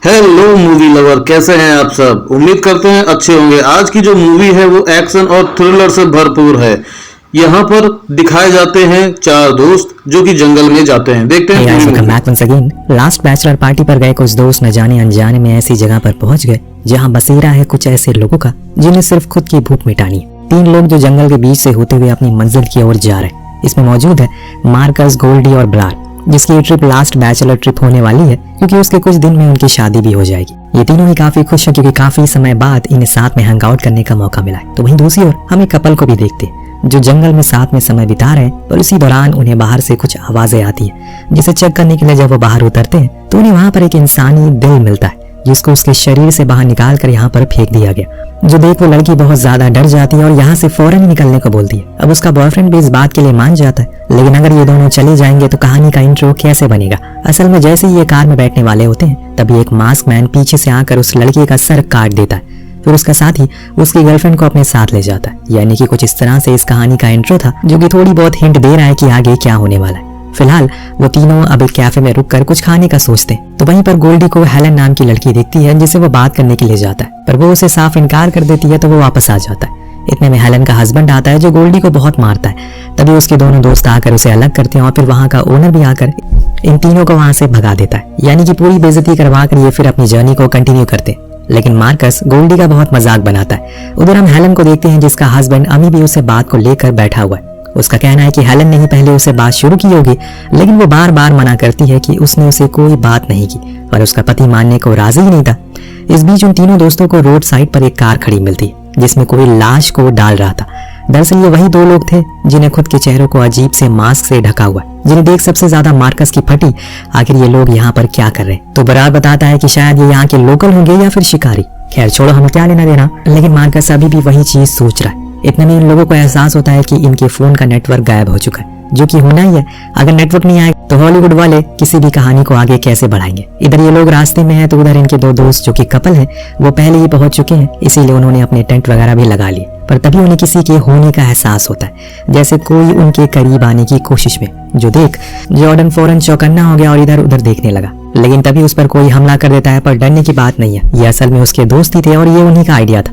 Hello movie lover, कैसे हैं आप सब। उम्मीद करते हैं अच्छे होंगे। आज की जो मूवी है वो एक्शन और थ्रिलर से भरपूर है। यहाँ पर दिखाए जाते हैं चार दोस्त जो कि जंगल में जाते हैं। देखते हैं पूरी मूवी। लास्ट बैचलर पार्टी पर गए कुछ दोस्त न जाने अनजाने में ऐसी जगह पर पहुंच गए जहां बसेरा है कुछ ऐसे लोगों का जिन्हें सिर्फ खुद की भूख मिटानी है। तीन लोग जो जंगल के बीच से होते हुए अपनी मंजिल की ओर जा रहे हैं। इसमें मौजूद है मार्कस, गोल्डी और ब्लार, जिसकी ये ट्रिप लास्ट बैचलर ट्रिप होने वाली है क्योंकि उसके कुछ दिन में उनकी शादी भी हो जाएगी। ये तीनों ही काफी खुश हैं क्योंकि काफी समय बाद इन्हें साथ में हैंग आउट करने का मौका मिला है। तो वहीं दूसरी ओर हम एक कपल को भी देखते हैं जो जंगल में साथ में समय बिता रहे हैं, पर उसी दौरान उन्हें बाहर से कुछ आवाजें आती है जिसे चेक करने के लिए जब वो बाहर उतरते हैं तो उन्हें वहां पर एक इंसानी दिल मिलता है जिसको उसके शरीर से बाहर निकाल कर यहाँ पर फेंक दिया गया। जो देख वो लड़की बहुत ज्यादा डर जाती है और यहाँ से फौरन ही निकलने को बोलती है। अब उसका बॉयफ्रेंड भी इस बात के लिए मान जाता है, लेकिन अगर ये दोनों चले जाएंगे तो कहानी का इंट्रो कैसे बनेगा। असल में जैसे ही ये कार में बैठने वाले होते हैं तभी एक मास्क मैन पीछे से आकर उस लड़की का सर काट देता है। फिर उसका साथी उसकी गर्लफ्रेंड को अपने साथ ले जाता है। यानी कि कुछ इस तरह से इस कहानी का इंट्रो था जो कि थोड़ी बहुत हिंट दे रहा है कि आगे क्या होने वाला है। फिलहाल वो तीनों अब एक कैफे में रुककर कुछ खाने का सोचते हैं तो वहीं पर गोल्डी को हेलन नाम की लड़की दिखती है जिसे वो बात करने के लिए जाता है, पर वो उसे साफ इनकार कर देती है तो वो वापस आ जाता है। इतने में हेलन का हस्बैंड आता है जो गोल्डी को बहुत मारता है। तभी उसके दोनों दोस्त आकर उसे अलग करते हैं और फिर वहाँ का ओनर भी आकर इन तीनों को वहाँ से भगा देता है। यानी कि पूरी बेइज्जती करवा कर ये फिर अपनी जर्नी को कंटिन्यू करते हैं। लेकिन मार्कस गोल्डी का बहुत मजाक बनाता है। उधर हम हेलन को देखते हैं जिसका हस्बैंड अमी भी उसे बात को लेकर बैठा हुआ है। उसका कहना है कि हेलन ने ही पहले उसे बात शुरू की होगी, लेकिन वो बार बार मना करती है कि उसने उसे कोई बात नहीं की, पर उसका पति मानने को राजी ही नहीं था। इस बीच उन तीनों दोस्तों को रोड साइड पर एक कार खड़ी मिलती है जिसमें कोई लाश को डाल रहा था। दरअसल ये वही दो लोग थे जिन्हें खुद के चेहरों को अजीब से मास्क से ढका हुआ, जिन्हें देख सबसे ज्यादा मार्कस की फटी आखिर ये लोग यहाँ पर क्या कर रहे हैं। तो बरार बताता है कि शायद ये यहाँ के लोकल होंगे या फिर शिकारी। खैर छोड़ो, हम क्या लेना देना, लेकिन मार्कस अभी भी वही चीज सोच रहा है। इतने में इन लोगों को एहसास होता है कि इनके फोन का नेटवर्क गायब हो चुका है, जो कि होना ही है। अगर नेटवर्क नहीं आए तो हॉलीवुड वाले किसी भी कहानी को आगे कैसे बढ़ाएंगे। इधर ये लोग रास्ते में हैं तो उधर इनके दो दोस्त जो कि कपल हैं वो पहले ही पहुंच चुके हैं, इसीलिए उन्होंने अपने टेंट वगैरह भी लगा लिए। पर तभी उन्हें किसी के होने का एहसास होता है, जैसे कोई उनके करीब आने की कोशिश में, जो देख जॉर्डन फौरन चौकन्ना हो गया और इधर उधर देखने लगा। लेकिन तभी उस पर कोई हमला कर देता है, पर डरने की बात नहीं है, ये असल में उसके दोस्त ही थे और ये उन्हीं का आइडिया था।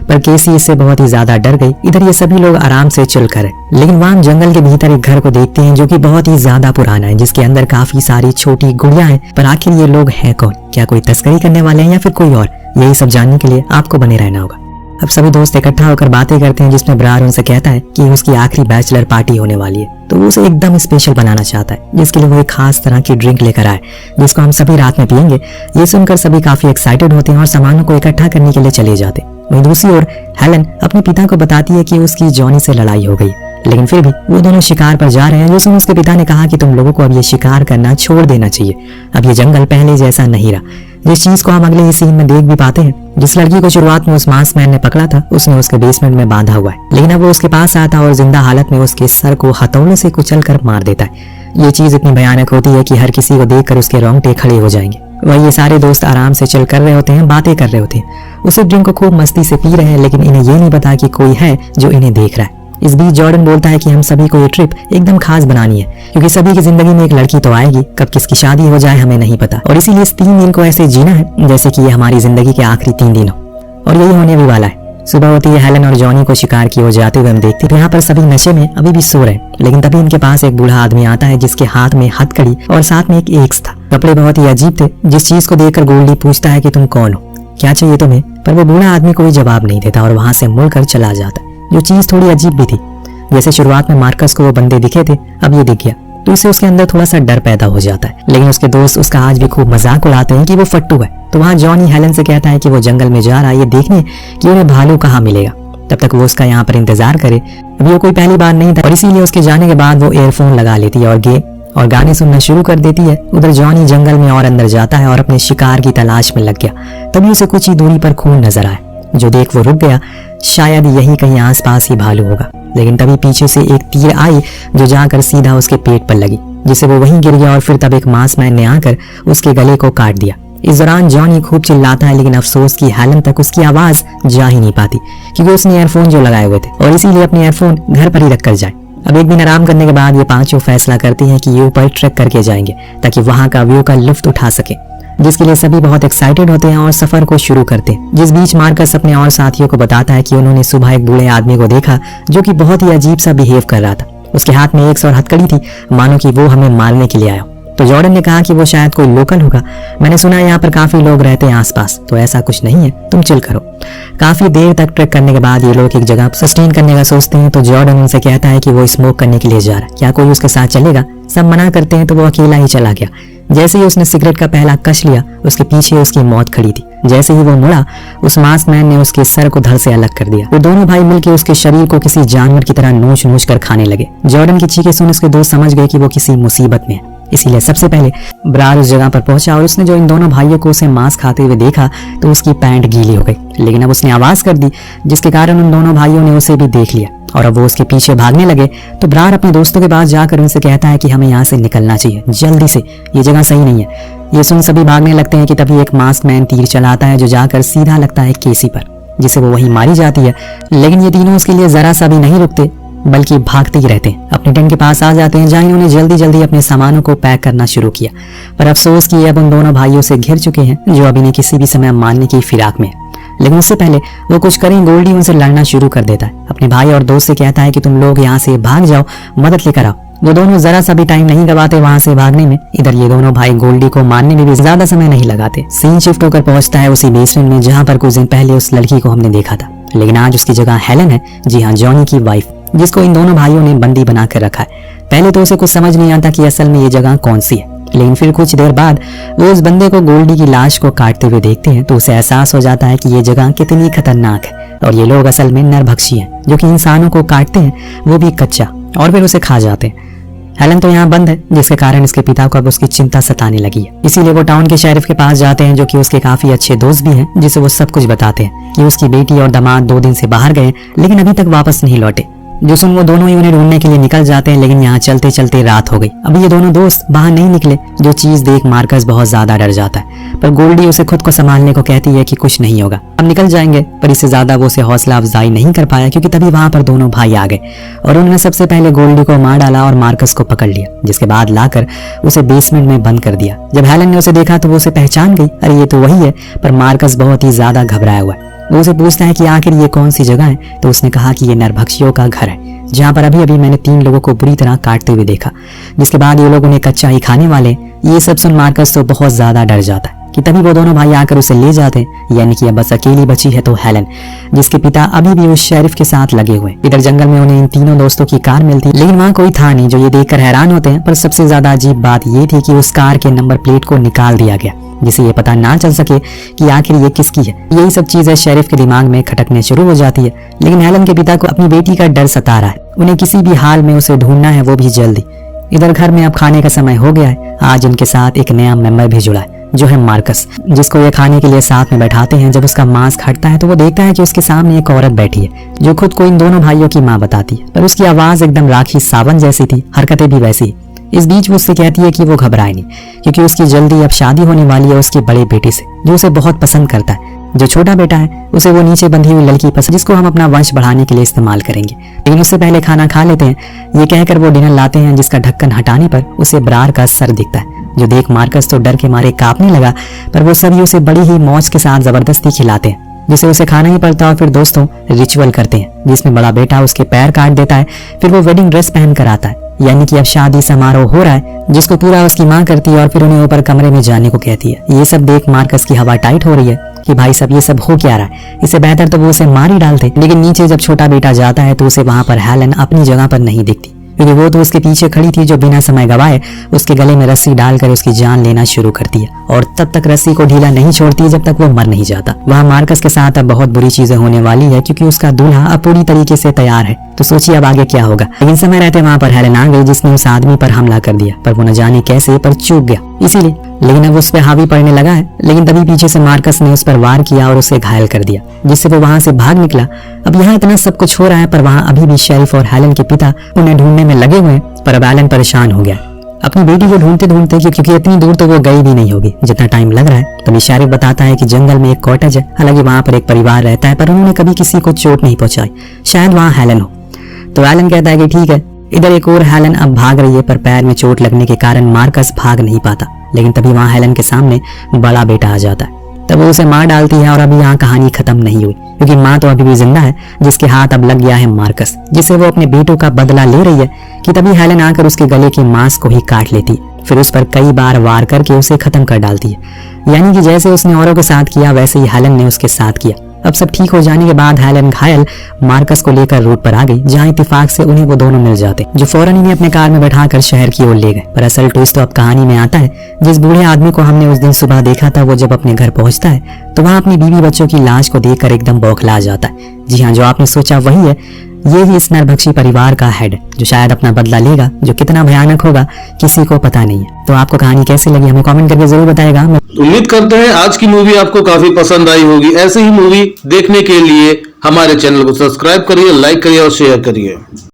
पर केसी इससे बहुत ही ज्यादा डर गई। इधर ये सभी लोग आराम से चिल कर रहे, लेकिन वहां जंगल के भीतर एक घर को देखते हैं जो कि बहुत ही ज्यादा पुराना है, जिसके अंदर काफी सारी छोटी गुड़ियां हैं। पर आखिर ये लोग हैं कौन? क्या कोई तस्करी करने वाले हैं या फिर कोई और? यही सब जानने के लिए आपको बने रहना होगा। अब सभी दोस्त इकट्ठा होकर बातें करते हैं जिसमें ब्रार उनसे कहता है कि उसकी आखिरी बैचलर पार्टी होने वाली है, तो वो उसे एकदम स्पेशल बनाना चाहता है, जिसके लिए वो एक खास तरह की ड्रिंक लेकर आए जिसको हम सभी रात में पियेंगे। ये सुनकर सभी काफी एक्साइटेड होते हैं और सामानों को इकट्ठा करने के लिए चले जाते हैं। वहीं दूसरी ओर हेलन अपने पिता को बताती है कि उसकी जॉनी से लड़ाई हो गई, लेकिन फिर भी वो दोनों शिकार पर जा रहे हैं। जो सुन उसके पिता ने कहा कि तुम लोगों को अब ये शिकार करना छोड़ देना चाहिए, अब ये जंगल पहले जैसा नहीं रहा। जिस चीज को हम अगले ही सीन में देख भी पाते हैं, जिस लड़की को शुरुआत में उस मास्क मैन ने पकड़ा था उसने उसके बेसमेंट में बांधा हुआ है, लेकिन अब वो उसके पास आता और जिंदा हालत में उसके सर को हथौड़े से कुचल कर मार देता है। ये चीज इतनी भयानक होती है कि हर किसी को देखकर उसके रोंगटे खड़े हो जाएंगे। वही ये सारे दोस्त आराम से चिल कर रहे होते हैं, बातें कर रहे होते हैं, उसे ड्रिंक को खूब मस्ती से पी रहे हैं, लेकिन इन्हें ये नहीं पता कि कोई है जो इन्हें देख रहा है। इस बीच जॉर्डन बोलता है कि हम सभी को ये ट्रिप एकदम खास बनानी है क्योंकि सभी की जिंदगी में एक लड़की तो आएगी, कब किसकी शादी हो जाए हमें नहीं पता, और इसीलिए इस 3 दिन को ऐसे जीना है जैसे कि ये हमारी जिंदगी के आखिरी 3 दिन हो, और यही होने भी वाला है। सुबह होती है, हेलन और जॉनी को शिकार की ओर जाते हुए हम देखते हैं। यहाँ पर सभी नशे में अभी भी सो रहे हैं, लेकिन तभी इनके पास एक बूढ़ा आदमी आता है जिसके हाथ में हथकड़ी और साथ में एक एक्स था। कपड़े बहुत ही अजीब थे, जिस चीज को देखकर गोल्डी पूछता है कि तुम कौन हो, क्या चाहिए तुम्हें, पर वो बूढ़ा आदमी कोई जवाब नहीं देता और वहां से मुड़कर चला जाता है। जो चीज थोड़ी अजीब भी थी, जैसे शुरुआत में मार्कस को वो बंदे दिखे थे, अब ये दिख गया तो इससे उसके अंदर थोड़ा सा डर पैदा हो जाता है। लेकिन उसके दोस्त उसका आज भी खूब मजाक उड़ाते हैं कि वो फट्टू है। तो वहाँ जॉनी हेलन से कहता है कि वो जंगल में जा रहा है ये देखने कि उन्हें भालू कहाँ मिलेगा, तब तक वो उसका यहाँ पर इंतजार करे। अभी वो कोई पहली बार नहीं था और इसीलिए उसके जाने के बाद वो ईयरफोन लगा लेती है और गाने सुनना शुरू कर देती है। उधर जॉनी जंगल में और अंदर जाता है और अपने शिकार की तलाश में लग गया। तभी उसे कुछ ही दूरी पर खून नजर आया, जो देख वो रुक गया, शायद यही कहीं आसपास ही भालू होगा। लेकिन तभी पीछे से एक तीर आई जो जाकर सीधा उसके पेट पर लगी, जिससे वो वहीं गिर गया और फिर तब एक मास्क मैन ने आकर उसके गले को काट दिया। इस दौरान जॉनी खूब चिल्लाता है, लेकिन अफसोस की हेलन तक उसकी आवाज जा ही नहीं पाती क्योंकि उसने ईयरफोन जो लगाए हुए थे और इसीलिए अपने ईयरफोन घर पर ही रख कर जाए। अब एक दिन आराम करने के बाद ये पांचों फैसला करती हैं कि ये ऊपर ट्रैक करके जाएंगे ताकि वहां का व्यू का लुत्फ उठा सके। जिसके लिए सभी बहुत एक्साइटेड होते हैं और सफर को शुरू करते हैं। जिस बीच मार्कस अपने और साथियों को बताता है कि उन्होंने सुबह एक बूढ़े आदमी को देखा जो कि बहुत ही अजीब सा बिहेव कर रहा था। उसके हाथ में एक और हथकड़ी थी, मानो कि वो हमें मारने के लिए आया। तो जॉर्डन ने कहा कि वो शायद कोई लोकल होगा, मैंने सुना है यहाँ पर काफी लोग रहते हैं आसपास, तो ऐसा कुछ नहीं है, तुम चिल करो। काफी देर तक ट्रैक करने के बाद ये लोग एक जगह सस्टेन करने का सोचते हैं। तो जॉर्डन उनसे कहता है कि वो स्मोक करने के लिए जा रहा है, क्या कोई उसके साथ चलेगा। सब मना करते हैं तो वो अकेला ही चला गया। जैसे ही उसने सिगरेट का पहला कश लिया, उसके पीछे उसकी मौत खड़ी थी। जैसे ही वो मुड़ा, उस मास्क मैन ने उसके सर को धड़ से अलग कर दिया। वो दोनों भाई मिलकर उसके शरीर को किसी जानवर की तरह नोच नोच कर खाने लगे। जॉर्डन की चीखें सुन उसके दोस्त समझ गए कि वो किसी मुसीबत में है, इसीलिए सबसे पहले ब्रार उस जगह पर पहुंचा और उसने जो इन दोनों भाइयों को उसे मांस खाते हुए देखा तो उसकी पैंट गीली हो गई। लेकिन अब उसने आवाज कर दी, जिसके कारण उन दोनों भाइयों ने उसे भी देख लिया और अब वो उसके पीछे भागने लगे। तो ब्रार अपने दोस्तों के पास जाकर उनसे कहता है कि हमें यहाँ से निकलना चाहिए जल्दी से, ये जगह सही नहीं है। ये सुन सभी भागने लगते हैं कि तभी एक मास्क मैन तीर चलाता है जो जाकर सीधा लगता है केसी पर, जिसे वो वहीं मारी जाती है। लेकिन ये तीनों उसके लिए जरा सा भी नहीं रुकते, बल्कि भागते ही रहते हैं। अपने टेंट के पास आ जाते हैं जहाँ इन्होंने जल्दी जल्दी अपने सामानों को पैक करना शुरू किया। पर अफसोस कि अब उन दोनों भाइयों से घिर चुके हैं जो अब इन्हें किसी भी समय मारने की फिराक में है। लेकिन उससे पहले वो कुछ करें, गोल्डी उनसे लड़ना शुरू कर देता है। अपने भाई और दोस्त से कहता है कि तुम लोग यहाँ से भाग जाओ, मदद लेकर आओ। वो दोनों जरा सा भी टाइम नहीं गवाते वहां से भागने में। इधर ये दोनों भाई गोल्डी को मारने में भी ज्यादा समय नहीं लगाते। सीन शिफ्ट होकर पहुंचता है उसी बेसमेंट में जहाँ पर कुछ दिन पहले उस लड़की को हमने देखा था, लेकिन आज उसकी जगह हेलन है। जी हाँ, जॉनी की वाइफ, जिसको इन दोनों भाइयों ने बंदी बना कर रखा है। पहले तो उसे कुछ समझ नहीं आता कि असल में ये जगह कौन सी है, लेकिन फिर कुछ देर बाद वो उस बंदे को गोल्डी की लाश को काटते हुए देखते हैं तो उसे एहसास हो जाता है कि ये जगह कितनी खतरनाक है और ये लोग असल में नरभक्षी हैं जो कि इंसानों को काटते हैं, वो भी कच्चा, और फिर उसे खा जाते हैं। हेलन तो यहाँ बंद है, जिसके कारण इसके पिता को अब उसकी चिंता सताने लगी है। इसीलिए वो टाउन के शेरिफ के पास जाते हैं जो कि उसके काफी अच्छे दोस्त भी हैं, जिसे वो सब कुछ बताते हैं कि उसकी बेटी और दामाद 2 दिन से बाहर गए लेकिन अभी तक वापस नहीं लौटे। जो सुन वो दोनों ही उन्हें ढूंढने के लिए निकल जाते हैं, लेकिन यहाँ चलते चलते रात हो गई। अभी ये दोनों दोस्त बाहर नहीं निकले, जो चीज देख मार्कस बहुत ज्यादा डर जाता है। पर गोल्डी उसे खुद को संभालने को कहती है कि कुछ नहीं होगा, अब निकल जाएंगे। पर इससे ज्यादा वो उसे हौसला अफजाई नहीं कर पाया क्योंकि तभी वहां पर दोनों भाई आ गए और उन्होंने सबसे पहले गोल्डी को मार डाला और मार्कस को पकड़ लिया, जिसके बाद लाकर उसे बेसमेंट में बंद कर दिया। जब हेलन ने उसे देखा तो वो उसे पहचान गई, अरे ये तो वही है। पर मार्कस बहुत ही ज्यादा घबराया हुआ है। वो उसे पूछता है कि आखिर ये कौन सी जगह है, तो उसने कहा कि ये नरभक्षियों का घर है जहाँ पर अभी अभी मैंने 3 लोगों को बुरी तरह काटते हुए देखा, जिसके बाद ये लोग उन्हें कच्चा ही खाने वाले। ये सब सुन मार्कस तो बहुत ज्यादा डर जाता है कि तभी वो दोनों भाई आकर उसे ले जाते हैं। यानी कि अब बस अकेली बची है तो हेलन, जिसके पिता अभी भी उस शेरिफ के साथ लगे हुए। इधर जंगल में उन्हें इन तीनों दोस्तों की कार मिलती, लेकिन वहाँ कोई था नहीं, जो ये देखकर हैरान होते हैं। पर सबसे ज्यादा अजीब बात ये थी कि उस कार के नंबर प्लेट को निकाल दिया गया, जिसे ये पता ना चल सके कि आखिर ये किसकी है। यही सब चीजें शेरिफ के दिमाग में खटकने शुरू हो जाती है। लेकिन हेलन के पिता को अपनी बेटी का डर सता रहा है, उन्हें किसी भी हाल में उसे ढूंढना है, वो भी जल्दी। इधर घर में अब खाने का समय हो गया है। आज इनके साथ एक नया मेंबर भी जुड़ा है जो है मार्कस, जिसको ये खाने के लिए साथ में बैठाते हैं। जब उसका मांस हटता है तो वो देखता है कि उसके सामने एक औरत बैठी है जो खुद को इन दोनों भाइयों की माँ बताती है, पर उसकी आवाज एकदम राखी सावन जैसी थी, हरकतें भी वैसी। इस बीच वो उससे कहती है कि वो घबराए नहीं क्योंकि उसकी जल्दी अब शादी होने वाली है उसके बड़े बेटे से, जो उसे बहुत पसंद करता है। जो छोटा बेटा है उसे वो नीचे बंधी हुई लड़की पसंद, जिसको हम अपना वंश बढ़ाने के लिए इस्तेमाल करेंगे। लेकिन उससे पहले खाना खा लेते हैं, ये कहकर वो डिनर लाते हैं जिसका ढक्कन हटाने पर उसे ब्रार का सर दिखता है, जो देख मार्कस तो डर के मारे कांपने लगा। पर वो सभी उसे बड़ी ही मौज के साथ जबरदस्ती खिलाते हैं, जिसे उसे खाना ही पड़ता है। और फिर दोस्तों रिचुअल करते हैं जिसमें बड़ा बेटा उसके पैर काट देता है। फिर वो वेडिंग ड्रेस पहन कर आता है, यानी कि अब शादी समारोह हो रहा है, जिसको पूरा उसकी माँ करती है और फिर उन्हें ऊपर कमरे में जाने को कहती है। ये सब देख मार्कस की हवा टाइट हो रही है कि भाई सब ये सब हो क्या रहा है, इससे बेहतर तो वो उसे मार ही डालते। लेकिन नीचे जब छोटा बेटा जाता है तो उसे वहां पर हेलन अपनी जगह पर नहीं दिखती, क्योंकि वो तो उसके पीछे खड़ी थी, जो बिना समय गवाए उसके गले में रस्सी डालकर उसकी जान लेना शुरू करती है और तब तक रस्सी को ढीला नहीं छोड़ती जब तक वो मर नहीं जाता। वहाँ मार्कस के साथ अब बहुत बुरी चीजें होने वाली है क्योंकि उसका दूल्हा अब पूरी तरीके से तैयार है। तो सोचिए अब आगे क्या होगा। लेकिन समय रहते वहाँ पर हेलन आ गई, जिसने उस आदमी पर हमला कर दिया, पर वो न जाने कैसे पर चूक गया इसीलिए। लेकिन अब उस पर हावी पड़ने लगा है। लेकिन तभी पीछे से मार्कस ने उस पर वार किया और उसे घायल कर दिया, जिससे वो वहां से भाग निकला। अब यहाँ इतना सब कुछ हो रहा है, पर वहाँ अभी भी शेरिफ और हेलन के पिता उन्हें ढूंढने में लगे हुए हैं। पर अब एलन परेशान हो गया अपनी बेटी को ढूंढते ढूंढते, क्योंकि इतनी दूर तो वो गई भी नहीं होगी जितना टाइम लग रहा है। तभी शेरिफ बताता है कि जंगल में एक कॉटेज है, हालांकि वहां पर एक परिवार रहता है, पर उन्होंने कभी किसी को चोट नहीं पहुंचाई, शायद वहाँ हेलन हो। तो एलन कहता है कि ठीक है। इधर एक और हेलन अब भाग रही है, पर पैर में चोट लगने के कारण मार्कस भाग नहीं पाता। लेकिन तभी वहाँ हेलन के सामने बड़ा बेटा आ जाता है। तब वो उसे मार डालती है और अभी यहाँ कहानी खत्म नहीं हुई, क्योंकि माँ तो अभी भी जिंदा है, जिसके हाथ अब लग गया है मार्कस, जिससे वो अपने बेटों का बदला ले रही है कि तभी हेलन आकर उसके गले की मांस को ही काट लेती है, फिर उस पर कई बार वार करके उसे खत्म कर डालती है। यानी कि जैसे उसने औरों के साथ किया वैसे ही हेलन ने उसके साथ किया। अब सब ठीक हो जाने के बाद हेलन घायल मार्कस को लेकर रोड पर आ गई, जहाँ इत्तेफाक से उन्हें वो दोनों मिल जाते, जो फौरन इन्हें अपने कार में बैठाकर शहर की ओर ले गए। पर असल ट्विस्ट तो अब कहानी में आता है। जिस बूढ़े आदमी को हमने उस दिन सुबह देखा था, वो जब अपने घर पहुंचता है तो वहाँ अपनी बीवी बच्चों की लाश को देखकर एकदम बौखला जाता है। जी हाँ, जो आपने सोचा वही है, ये ही इस नरभक्षी परिवार का हेड, जो शायद अपना बदला लेगा, जो कितना भयानक होगा किसी को पता नहीं है। तो आपको कहानी कैसी लगी हमें कमेंट करके जरूर बताएगा। उम्मीद करते हैं आज की मूवी आपको काफी पसंद आई होगी। ऐसे ही मूवी देखने के लिए हमारे चैनल को सब्सक्राइब करिए, लाइक करिए और शेयर करिए।